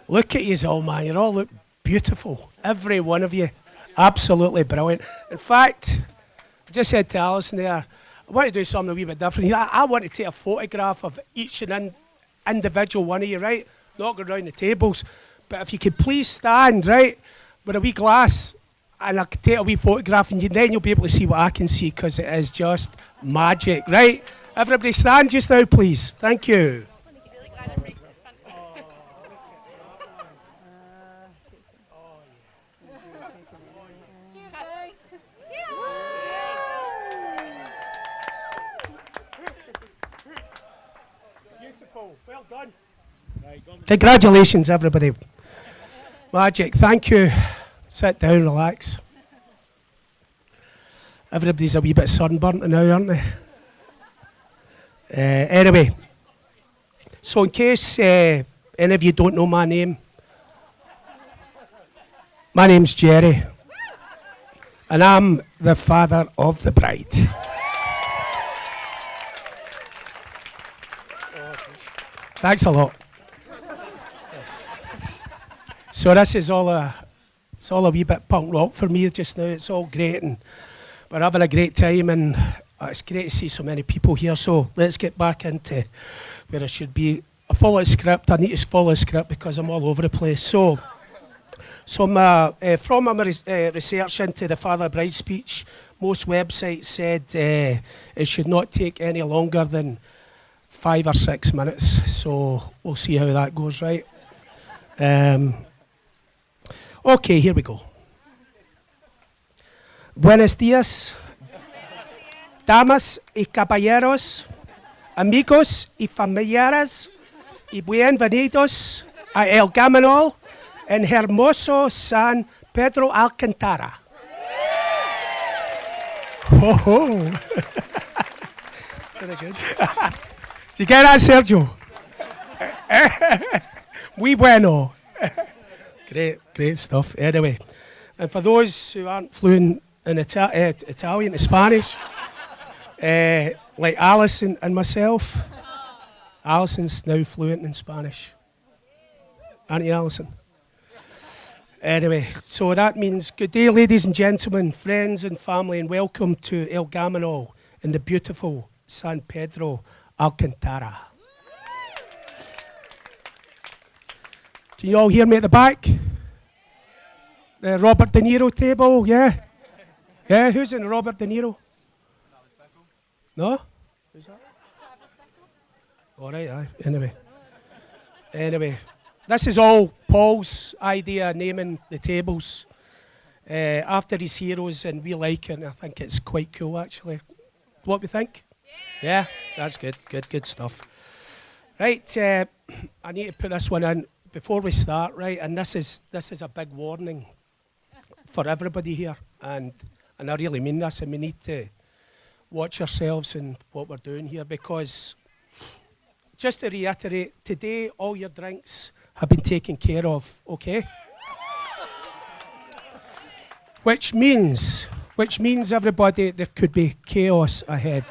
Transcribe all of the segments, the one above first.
Look at you all, man. You all look beautiful. Every one of you. Absolutely brilliant. In fact, I just said to Alison there, I want to do something a wee bit different here. I want to take a photograph of each and individual one of you, right? Not going around the tables. But if you could please stand, right, with a wee glass, and I could take a wee photograph, and then you'll be able to see what I can see, because it is just magic, right? Everybody stand just now, please. Thank you. Beautiful. Well done. Congratulations, everybody. Magic. Thank you. Sit down, relax. Everybody's a wee bit sunburnt now, aren't they? Anyway, so in case any of you don't know my name, my name's Jerry, and I'm the father of the bride. Thanks a lot. So this is it's all a wee bit punk rock for me just now. It's all great, and we're having a great time, and it's great to see so many people here. So let's get back into where I should be. I follow a script. I need to follow a script because I'm all over the place. So from my research into the Father Bride speech, most websites said it should not take any longer than 5 or 6 minutes. So we'll see how that goes, right? Okay, here we go. Buenos días, damas y caballeros, amigos y familiares, y bienvenidos a El Gamanol en hermoso San Pedro Alcantara. Oh, very good. Did you get that, Sergio? Muy bueno. Great stuff. Anyway, and for those who aren't fluent in Italian and Spanish, like Alison and myself, Alison's now fluent in Spanish. Aren't you, Alison? Anyway, so that means good day, ladies and gentlemen, friends and family, and welcome to El Gamanol in the beautiful San Pedro Alcantara. Can you all hear me at the back? The Robert De Niro table, yeah? Yeah, who's in Robert De Niro? No? Who's that? All right, aye. Anyway, this is all Paul's idea, naming the tables after his heroes, and we like it, and I think it's quite cool, actually. What we think? Yeah, that's good stuff. Right, I need to put this one in before we start, right? And this is a big warning for everybody here, and I really mean this, and we need to watch ourselves in what we're doing here, because just to reiterate, today all your drinks have been taken care of, okay? Which means everybody, there could be chaos ahead,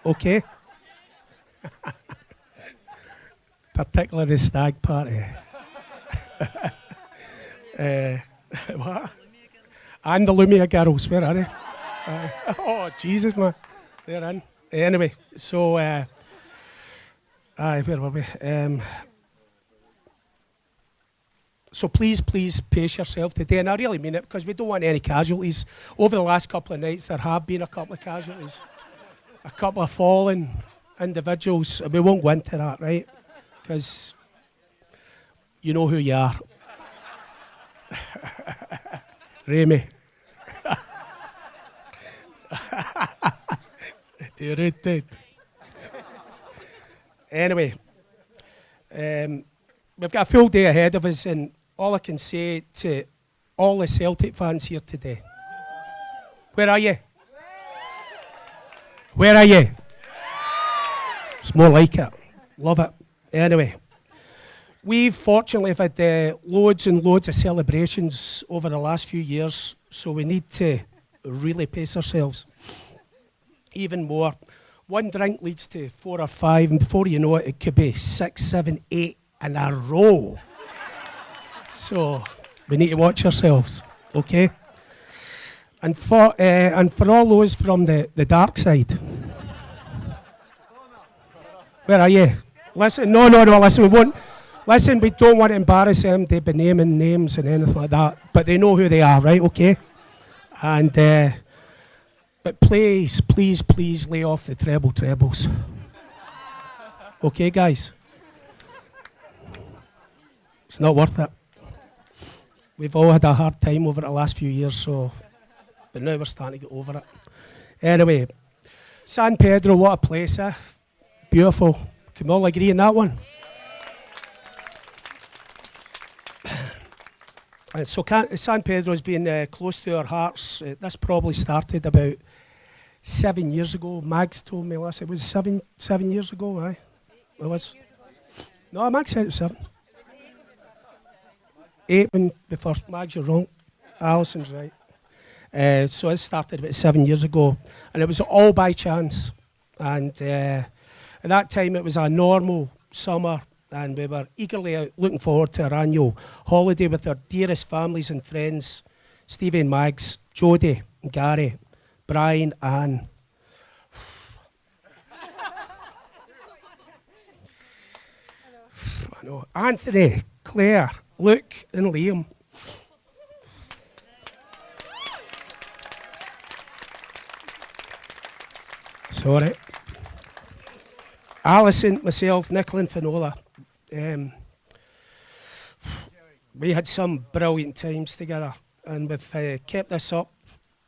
okay? Particularly the stag party. What? And the Lumia girls, where are they? Oh, Jesus, man. They're in. Anyway, so, where were we? So please pace yourself today, and I really mean it, because we don't want any casualties. Over the last couple of nights, there have been a couple of casualties. A couple of fallen individuals, and we won't go into that, right? Because you know who you are. Remy. Anyway, we've got a full day ahead of us, and all I can say to all the Celtic fans here today, where are you? Where are you? It's more like it. Love it. Anyway, we've fortunately had loads and loads of celebrations over the last few years, so we need to really pace ourselves even more. One drink leads to 4 or 5, and before you know it, it could be 6, 7, 8 in a row. So we need to watch ourselves, okay? And for all those from the dark side, where are you? Listen, no, listen, we won't. Listen, we don't want to embarrass them. They've been naming names and anything like that, but they know who they are, right? Okay? And, but please, please, please lay off the trebles. Okay, guys? It's not worth it. We've all had a hard time over the last few years, but now we're starting to get over it. Anyway, San Pedro, what a place, eh? Beautiful. Can we all agree on that one? So San Pedro has been close to our hearts. This probably started about 7 years ago. Mags told me last. It was 7 years ago, aye? It was. No, Mags said it was 7. 8 when the first. Mags, you're wrong. Alison's right. So it started about 7 years ago, and it was all by chance. And at that time, it was a normal summer, and we were eagerly out looking forward to our annual holiday with our dearest families and friends, Stevie and Mags, Jodie and Gary, Brian, Anne. I know. Anthony, Claire, Luke and Liam. Sorry. Alison, myself, Nichola and Finola. We had some brilliant times together, and we've kept this up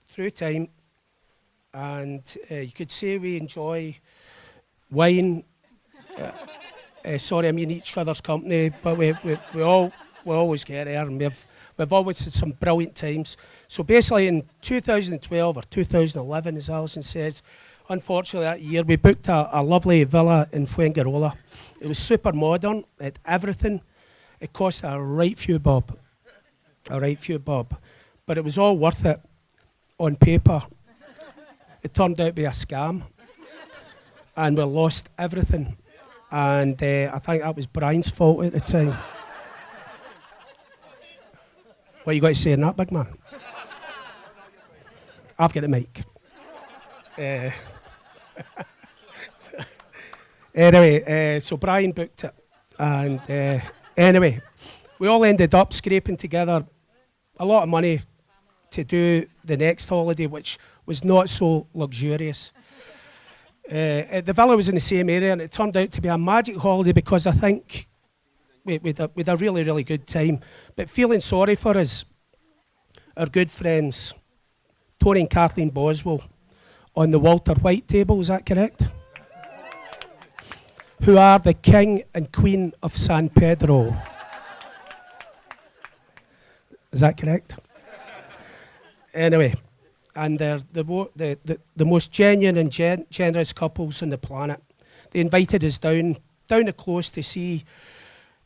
through time. And you could say we enjoy wine. Sorry, I mean each other's company, but we always get there, and we've always had some brilliant times. So basically, in 2012 or 2011, as Alison says, unfortunately that year we booked a lovely villa in Fuengirola. It was super modern, it had everything. It cost a right few bob, but it was all worth it on paper. It turned out to be a scam, and we lost everything. And I think that was Brian's fault at the time. What you got to say on that, big man? I've got the mic. Anyway, so Brian booked it, and anyway, we all ended up scraping together a lot of money to do the next holiday, which was not so luxurious. The villa was in the same area, and it turned out to be a magic holiday because I think we had a really, really good time. But feeling sorry for us, our good friends, Tony and Kathleen Boswell, on the Walter White table, is that correct? Who are the king and queen of San Pedro. Is that correct? Anyway, and they're the most genuine and generous couples on the planet. They invited us down the close to see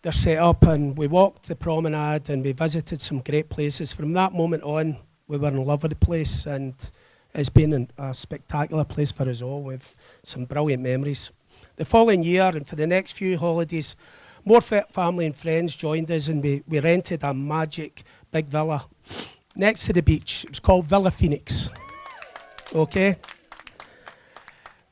their setup, and we walked the promenade and we visited some great places. From that moment on, we were in love with the place, and it's been a spectacular place for us all with some brilliant memories. The following year, and for the next few holidays, more family and friends joined us, and we rented a magic big villa next to the beach. It was called Villa Phoenix. Okay?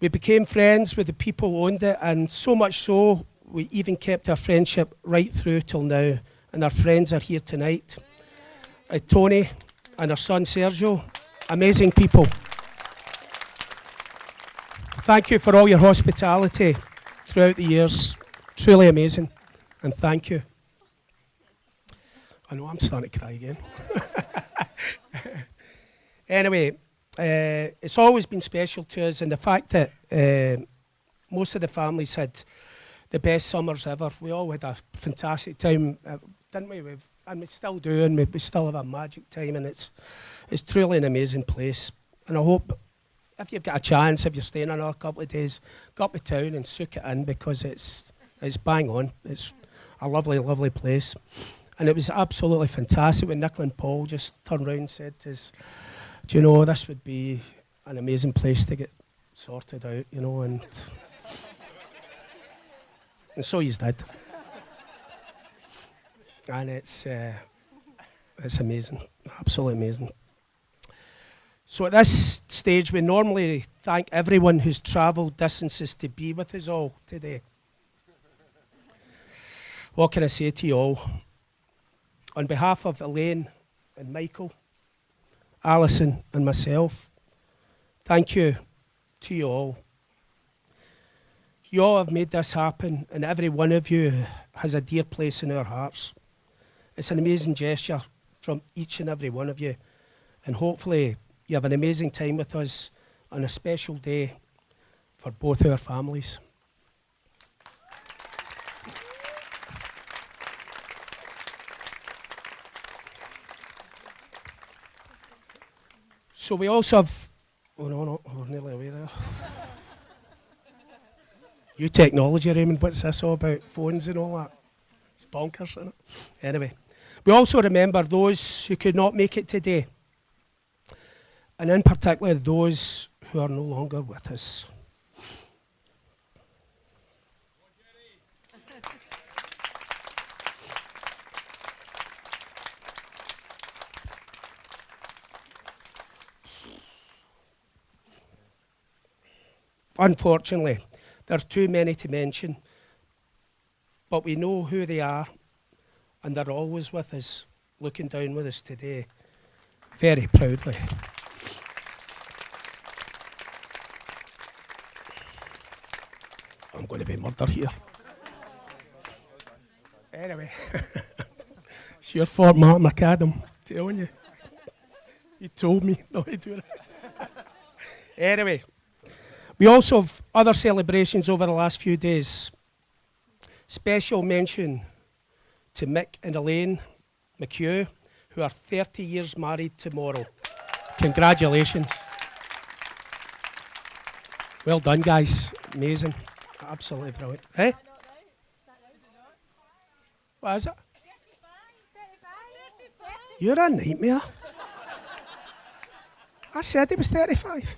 We became friends with the people who owned it, and so much so, we even kept our friendship right through till now. And our friends are here tonight. Tony and our son Sergio, amazing people. Thank you for all your hospitality throughout the years. Truly amazing. And thank you. I know I'm starting to cry again. Anyway, it's always been special to us, and the fact that most of the families had the best summers ever. We all had a fantastic time, didn't we? And we still do, and we still have a magic time, and it's truly an amazing place. And I hope if you've got a chance, if you're staying another couple of days, go up to town and soak it in, because it's bang on. It's a lovely, lovely place. And it was absolutely fantastic when Nichola and Paul just turned around and said to us, do you know, this would be an amazing place to get sorted out, you know, and so you did. And it's amazing, absolutely amazing. So at this stage, we normally thank everyone who's travelled distances to be with us all today. What can I say to you all? On behalf of Elaine and Michael, Alison and myself, thank you to you all. You all have made this happen, and every one of you has a dear place in our hearts. It's an amazing gesture from each and every one of you, and hopefully you have an amazing time with us on a special day for both our families. So we also have, oh no, we're nearly away there. You technology, Raymond, what's this all about? Phones and all that? It's bonkers, isn't it? Anyway, we also remember those who could not make it today, and in particular those who are no longer with us. Unfortunately, there are too many to mention, but we know who they are, and they're always with us, looking down with us today, very proudly. I'm going to be murdered here. Anyway, it's your fault, Mark McAdam, telling you. You told me not to do this. Anyway, we also have other celebrations over the last few days. Special mention to Mick and Elaine McHugh, who are 30 years married tomorrow. Congratulations. Well done, guys. Amazing. Absolutely brilliant. Hey? What is it? 35. You're a nightmare. I said it was 35.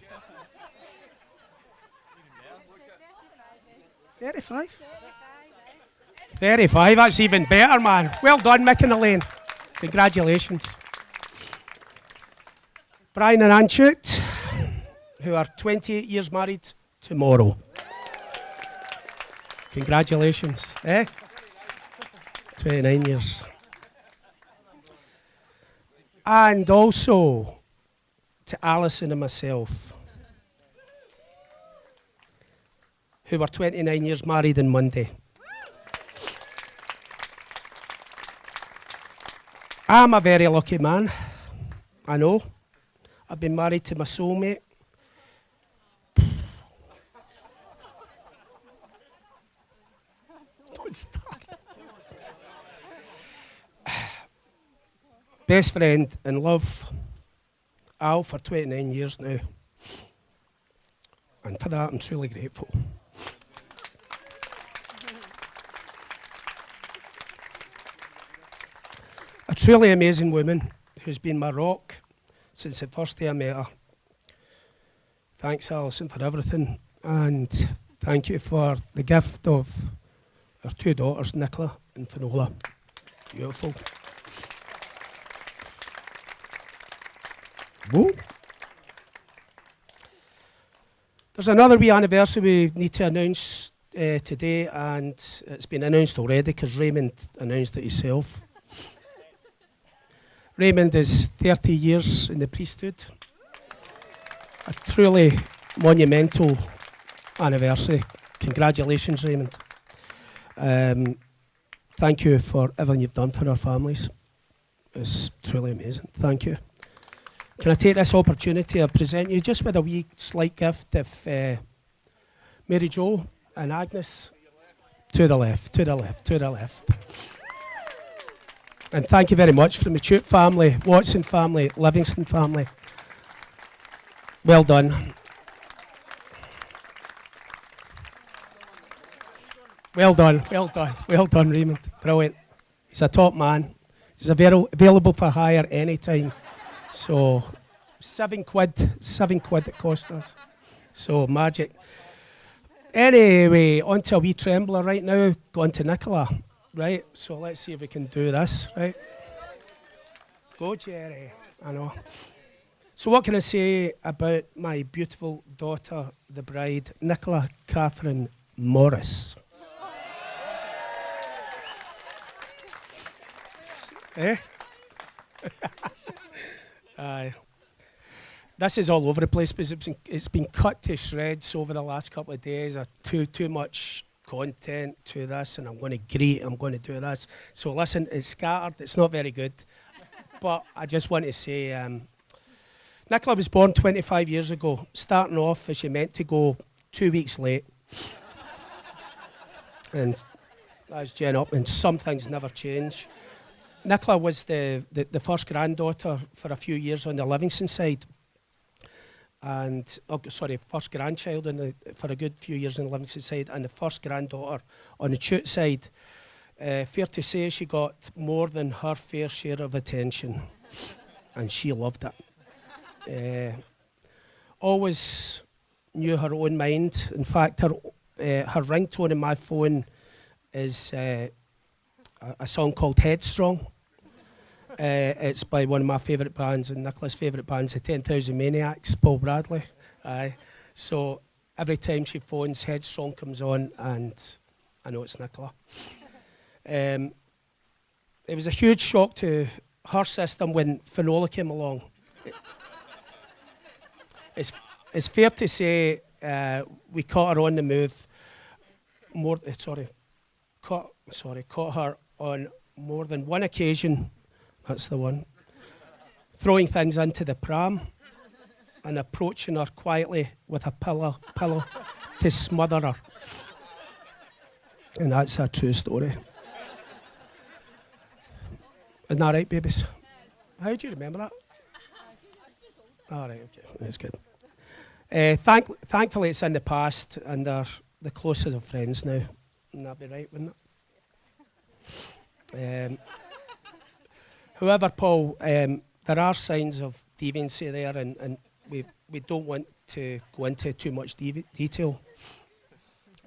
35? 35, that's even better, man. Well done, Mick and Elaine. Congratulations. Brian and Ann Chute, who are 28 years married tomorrow. Congratulations. 29 years. And also to Alison and myself, who were 29 years married on Monday. I'm a very lucky man, I know. I've been married to my soulmate. Don't start. Best friend in love, Al, for 29 years now. And for that, I'm truly grateful. A truly amazing woman who's been my rock since the first day I met her. Thanks, Alison, for everything, and thank you for the gift of our two daughters, Nichola and Finola. Beautiful. Whoa. There's another wee anniversary we need to announce today, and it's been announced already because Raymond announced it himself. Raymond is 30 years in the priesthood. A truly monumental anniversary. Congratulations, Raymond. Thank you for everything you've done for our families. It's truly amazing. Thank you. Can I take this opportunity to present you just with a wee slight gift of Mary Jo and Agnes? To the left, to the left, to the left. And thank you very much from the Chute family, Watson family, Livingston family. Well done. Well done, well done, well done, Raymond. Brilliant. He's a top man. He's available for hire anytime. So, £7 it cost us. So, magic. Anyway, on to a wee trembler right now. Going to Nichola. Right, so let's see if we can do this, right? Go, Jerry. I know. So what can I say about my beautiful daughter, the bride, Nichola Catherine Morris? Eh? Aye. This is all over the place because it's been cut to shreds over the last couple of days. Too much content to this, and I'm going to grate, I'm going to do this. So listen, it's scattered, it's not very good. But I just want to say, Nichola was born 25 years ago, starting off as she meant to go 2 weeks late. And that's gen up, and some things never change. Nichola was the first granddaughter for a few years on the Livingston side. And, first grandchild for a good few years on the Livingston side, and the first granddaughter on the Chute side. Fair to say she got more than her fair share of attention, and she loved it. Always knew her own mind. In fact, her ringtone in my phone is a song called Headstrong. It's by one of my favourite bands, and Nichola's favourite band's the 10,000 Maniacs, Paul Bradley. So every time she phones, Headstrong comes on, and I know it's Nichola. It was a huge shock to her system when Finola came along. It's fair to say we caught her on the move. Caught her on more than one occasion. That's the one. Throwing things into the pram and approaching her quietly with a pillow to smother her. And that's a true story. Isn't that right, babies? How do you remember that? All right, okay, that's good. Thankfully, it's in the past, and they're the closest of friends now. Wouldn't that be right, wouldn't it? However, Paul, there are signs of deviancy there, and we don't want to go into too much detail.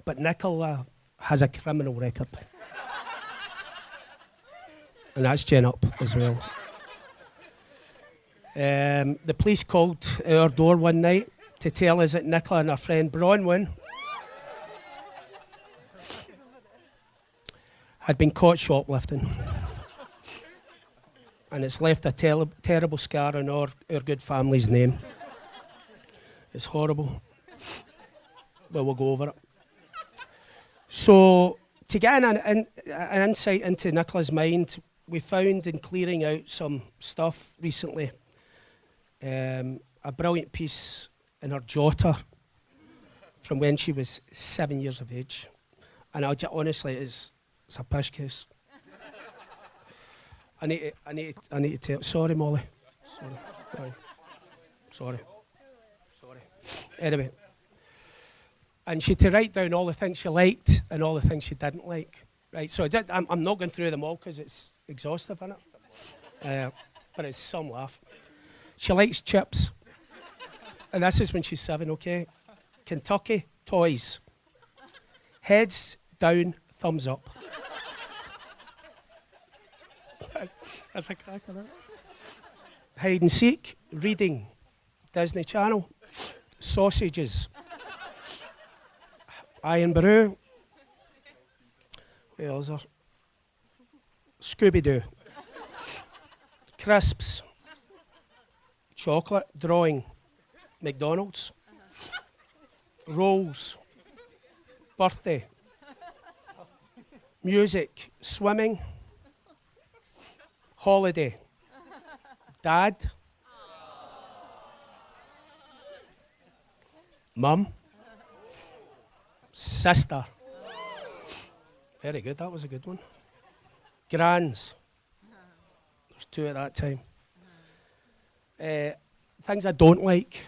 But Nichola has a criminal record. And that's gen up as well. The police called our door one night to tell us that Nichola and her friend Bronwyn had been caught shoplifting. And it's left a terrible scar on our good family's name. It's horrible. But we'll go over it. So, to get an insight into Nichola's mind, we found in clearing out some stuff recently, a brilliant piece in her jotter from when she was 7 years of age. And honestly, it's a pish case. I need to tell. Sorry, Molly. Sorry. Anyway, and she had to write down all the things she liked and all the things she didn't like. Right. So I'm not going through them all because it's exhaustive, isn't it? But it's some laugh. She likes chips, and this is when she's 7. Okay. Kentucky toys. Heads down, thumbs up. That's a cracker, isn't it? Hide and seek, reading, Disney Channel, sausages, Iron Brew, what else there? Scooby-Doo, crisps, chocolate, drawing, McDonald's, rolls, birthday, music, swimming, holiday, dad, mum, sister. Very good, that was a good one. Grands. There's 2 at that time. Things I don't like.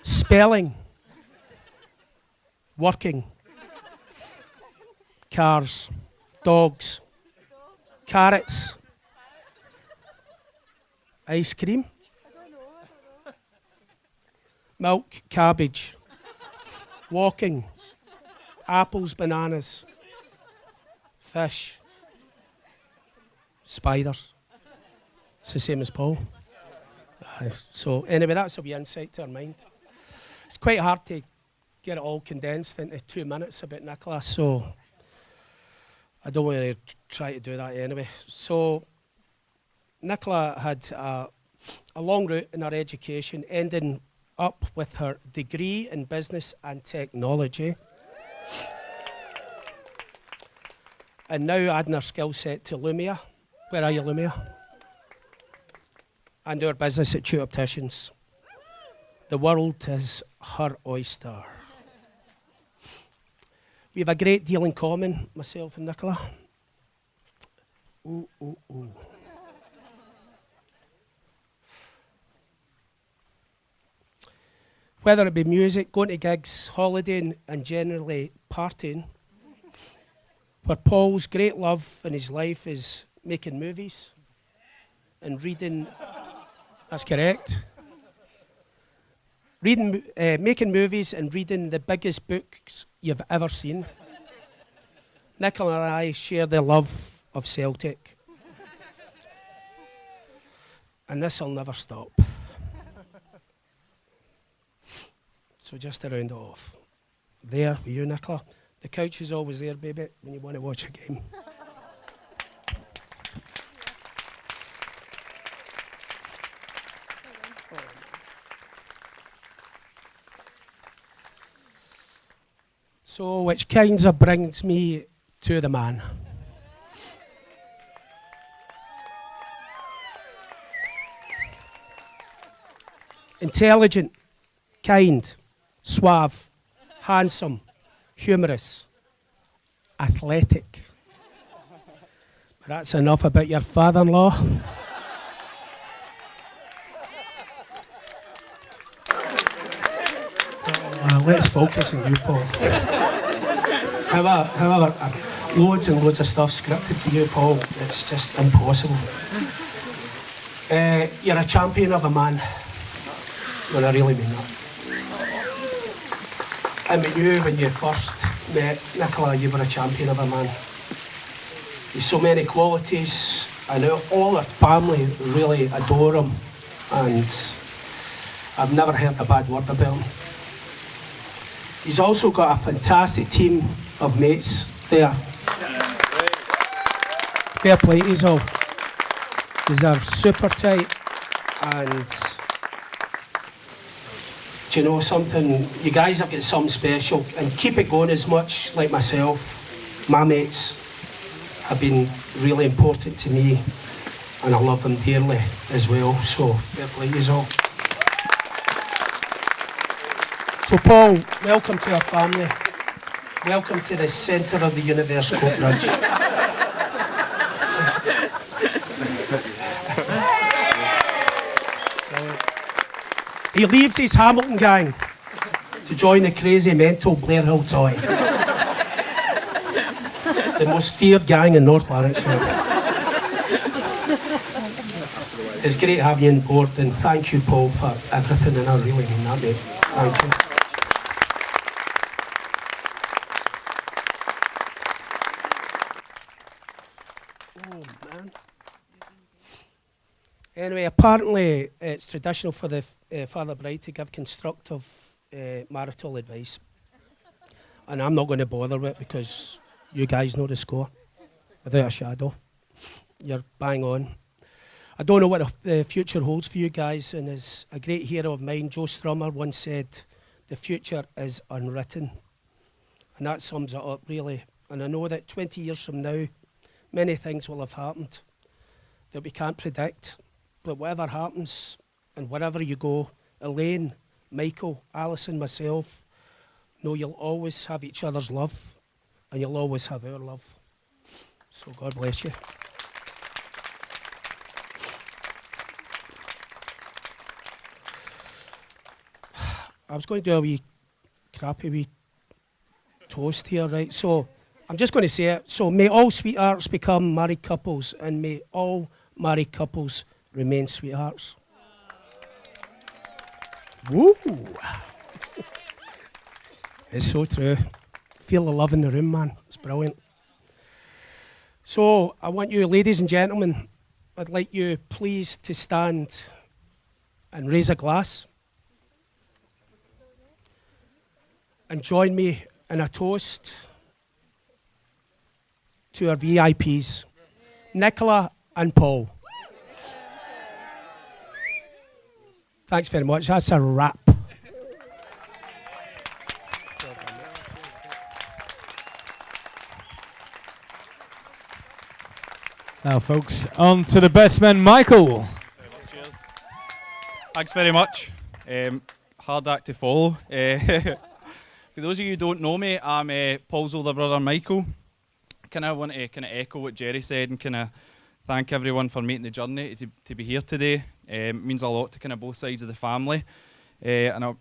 Spelling. Working. Cars. Dogs. Carrots. Ice cream. Milk. Cabbage. Walking. apples, bananas, fish, spiders. It's the same as Paul. So anyway, that's a wee insight to our mind. It's quite hard to get it all condensed into 2 minutes about Nichola, so I don't want to try to do that anyway. So Nichola had a long route in her education, ending up with her degree in business and technology, and now adding her skill set to Lumia. Where are you, Lumia? And our business at Two Opticians. The world is her oyster. We have a great deal in common, myself and Nichola. Ooh, ooh, ooh. Whether it be music, going to gigs, holidaying, and generally partying, where Paul's great love in his life is making movies and reading. That's correct. Making movies and reading the biggest books you've ever seen. Nichola and I share the love of Celtic. And this will never stop. So just to round it off. There, with you, Nichola. The couch is always there, baby, when you want to watch a game. So, which kinds of brings me to the man. Intelligent, kind, suave, handsome, humorous, athletic. But that's enough about your father-in-law. Let's focus on you, Paul. However, loads and loads of stuff scripted for you, Paul. It's just impossible. You're a champion of a man. Well, I really mean that. I mean, you, when you first met Nichola, you were a champion of a man. He's so many qualities. I know all our family really adore him, and I've never heard a bad word about him. He's also got a fantastic team of mates there. Fair play to you all. These are super tight, and do you know something? You guys have got something special, and keep it going as much like myself. My mates have been really important to me, and I love them dearly as well, so fair play to you all. So Paul, welcome to our family. Welcome to the centre of the universe, Coatbridge. He leaves his Hamilton gang to join the crazy mental Blair Hill Toy. The most feared gang in North Lanarkshire. It's great having you on board, and thank you, Paul, for everything, and I really mean that, mate. Thank you. Anyway, apparently it's traditional for the father bride to give constructive marital advice. And I'm not going to bother with it because you guys know the score, without a shadow. You're bang on. I don't know what the future holds for you guys, and as a great hero of mine, Joe Strummer, once said, the future is unwritten. And that sums it up, really. And I know that 20 years from now, many things will have happened that we can't predict. But whatever happens, and wherever you go, Elaine, Michael, Alison, myself, know you'll always have each other's love, and you'll always have our love. So God bless you. I was going to do a wee crappy wee toast here, right? So I'm just going to say it. So may all sweethearts become married couples, and may all married couples remain sweethearts. Woo! It's so true. feel the love in the room, man. It's brilliant. So I want you, ladies and gentlemen, I'd like you please to stand and raise a glass and join me in a toast to our VIPs, Nichola and Paul. Thanks very much. That's a wrap. Now, folks, on to the best man, Michael. Cheers. Thanks very much. Hard act to follow. For those of you who don't know me, I'm Paul's older brother, Michael. I want to echo what Jerry said and thank everyone for making the journey to be here today. It means a lot to both sides of the family, and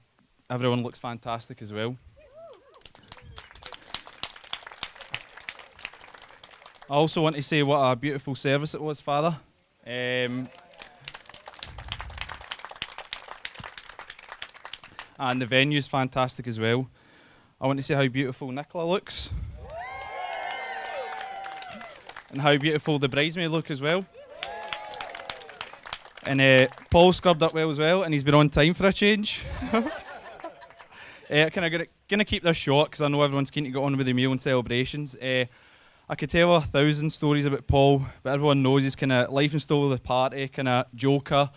everyone looks fantastic as well. I also want to say what a beautiful service it was, Father. And the venue's fantastic as well. I want to say how beautiful Nichola looks. And how beautiful the bridesmaid look as well. And Paul scrubbed up well as well, and he's been on time for a change. Gonna keep this short because I know everyone's keen to get on with the meal and celebrations. I could tell 1,000 stories about Paul, but everyone knows he's life and style of the party, joker.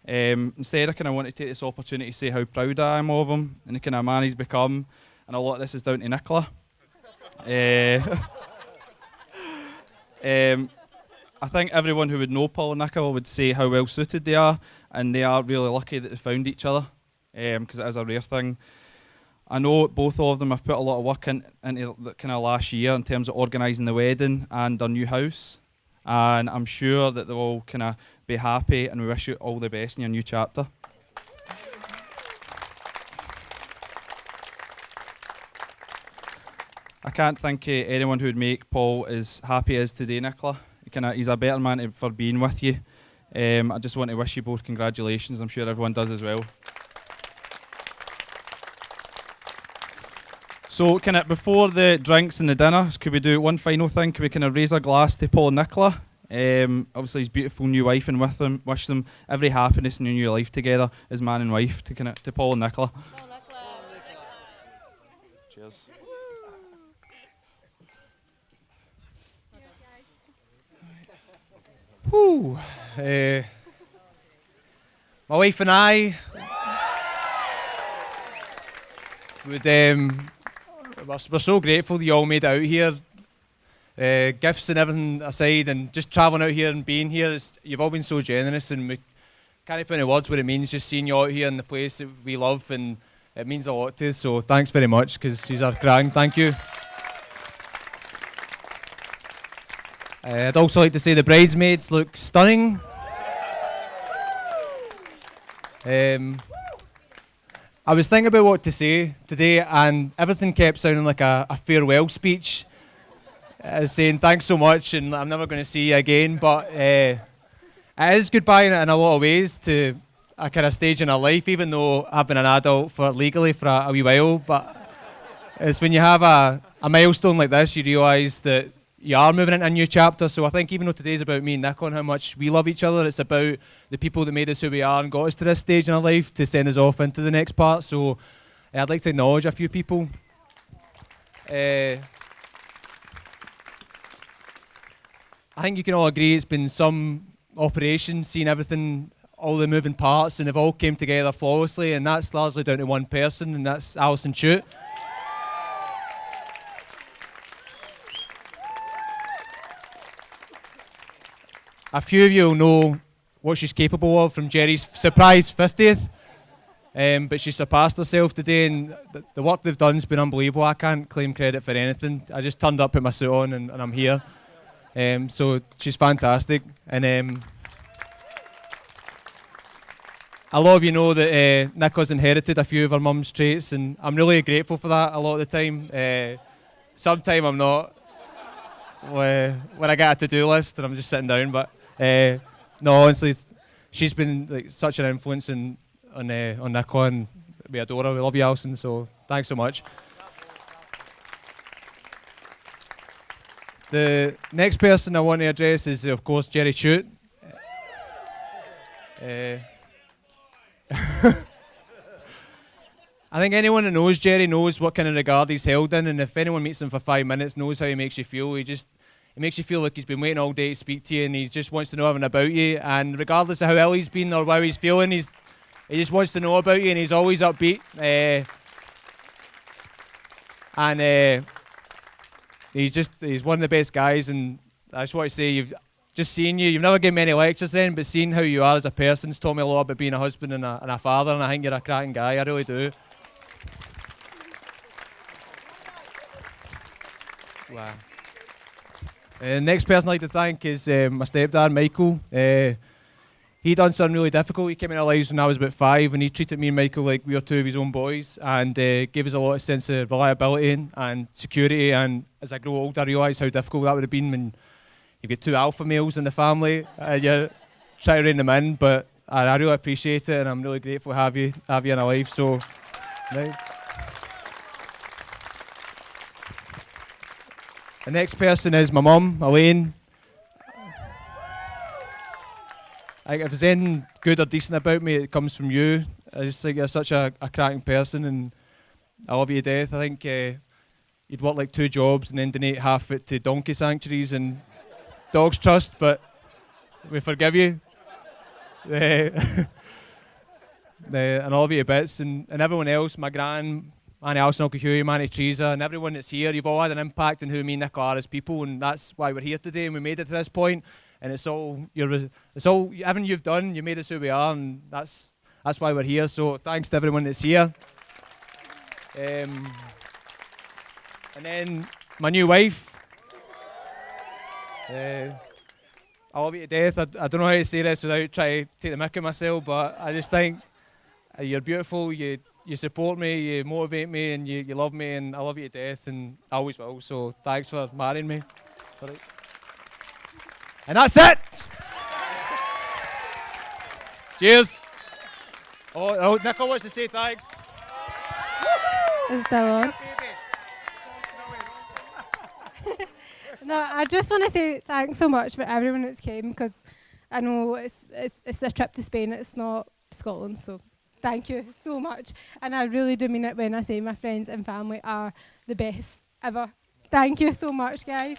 Instead, I want to take this opportunity to say how proud I am of him and the man he's become, and a lot of this is down to Nichola. I think everyone who would know Paul and Nichola would say how well suited they are, and they are really lucky that they found each other, because it is a rare thing. I know both of them have put a lot of work into the last year in terms of organising the wedding and their new house, and I'm sure that they'll all be happy, and we wish you all the best in your new chapter. I can't think of anyone who would make Paul as happy as today, Nichola. He's a better man for being with you. I just want to wish you both congratulations. I'm sure everyone does as well. So, before the drinks and the dinner, could we do one final thing? Could we raise a glass to Paul and Nichola? Obviously, his beautiful new wife, and with them, wish them every happiness in their new life together as man and wife. To Paul and Nichola. Paul Nichola. Cheers. Whew. My wife and I we're so grateful that you all made it out here. Gifts and everything aside, and just travelling out here and being here, you've all been so generous, and we can't put into words what it means just seeing you out here in the place that we love, and it means a lot to us, so thanks very much, because you're grand. Thank you. I'd also like to say the bridesmaids look stunning. I was thinking about what to say today, and everything kept sounding like a farewell speech. Saying thanks so much, and I'm never going to see you again, but it is goodbye in a lot of ways to a stage in our life, even though I've been an adult legally for a wee while, but it's when you have a milestone like this, you realise that you are moving into a new chapter. So I think even though today's about me and Nick on how much we love each other, it's about the people that made us who we are and got us to this stage in our life to send us off into the next part. So I'd like to acknowledge a few people. I think you can all agree it's been some operation, seeing everything, all the moving parts, and they've all came together flawlessly, and that's largely down to one person, and that's Alison Chute. A few of you will know what she's capable of from Jerry's surprise 50th, but she surpassed herself today, and the work they've done has been unbelievable. I can't claim credit for anything. I just turned up, put my suit on, and I'm here. So she's fantastic, and a lot of you know that Nicola's inherited a few of her mum's traits, and I'm really grateful for that a lot of the time. Sometimes I'm not, when I get a to-do list and I'm just sitting down, but no, honestly, she's been such an influence on Nichola, and we adore her. We love you, Alison, so thanks so much. The next person I want to address is, of course, Jerry Chute. I think anyone that knows Jerry knows what kind of regard he's held in, and if anyone meets him for 5 minutes, knows how he makes you feel. He makes you feel like he's been waiting all day to speak to you, and he just wants to know everything about you. And regardless of how ill he's been or how he's feeling, he just wants to know about you, and he's always upbeat. He's one of the best guys, and I just want to say you've never given me any lectures then, but seeing how you are as a person has taught me a lot about being a husband and a father, and I think you're a cracking guy, I really do. Wow. Next person I'd like to thank is my stepdad, Michael. He done something really difficult. He came in our lives when I was about 5, and he treated me and Michael like we were two of his own boys, and gave us a lot of sense of reliability and security. And as I grow older, I realised how difficult that would have been when you've got 2 alpha males in the family, and you're trying to rein them in. But I really appreciate it, and I'm really grateful to have you in our life. So, right. The next person is my mum, Elaine. If there's anything good or decent about me, it comes from you. I just think you're such a cracking person, and I love you to death. I think you'd work like 2 jobs and then donate half it to donkey sanctuaries and Dogs Trust, but we forgive you. And all of you bits, and everyone else, my gran, Annie Alison, Uncle Hughie, Manny Teresa, and everyone that's here, you've all had an impact on who me and Nichola are as people, and that's why we're here today, and we made it to this point, and it's all everything you've done, you made us who we are, and that's why we're here. So thanks to everyone that's here. And then my new wife. I love you to death. I don't know how to say this without trying to take the mick of myself, but I just think you're beautiful, you support me, you motivate me, and you love me, and I love you to death, and I always will. So thanks for marrying me. Sorry. And that's it! Cheers! Oh, Nichola wants to say thanks. Is that on? No, I just want to say thanks so much for everyone that's came, because I know it's a trip to Spain, it's not Scotland, so thank you so much. And I really do mean it when I say my friends and family are the best ever. Thank you so much, guys.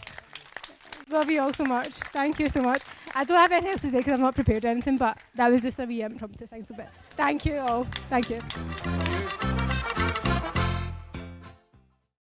Love you all so much. Thank you so much. I don't have anything else to say because I'm not prepared or anything, but that was just a wee impromptu thing. So, but thank you all. Thank you.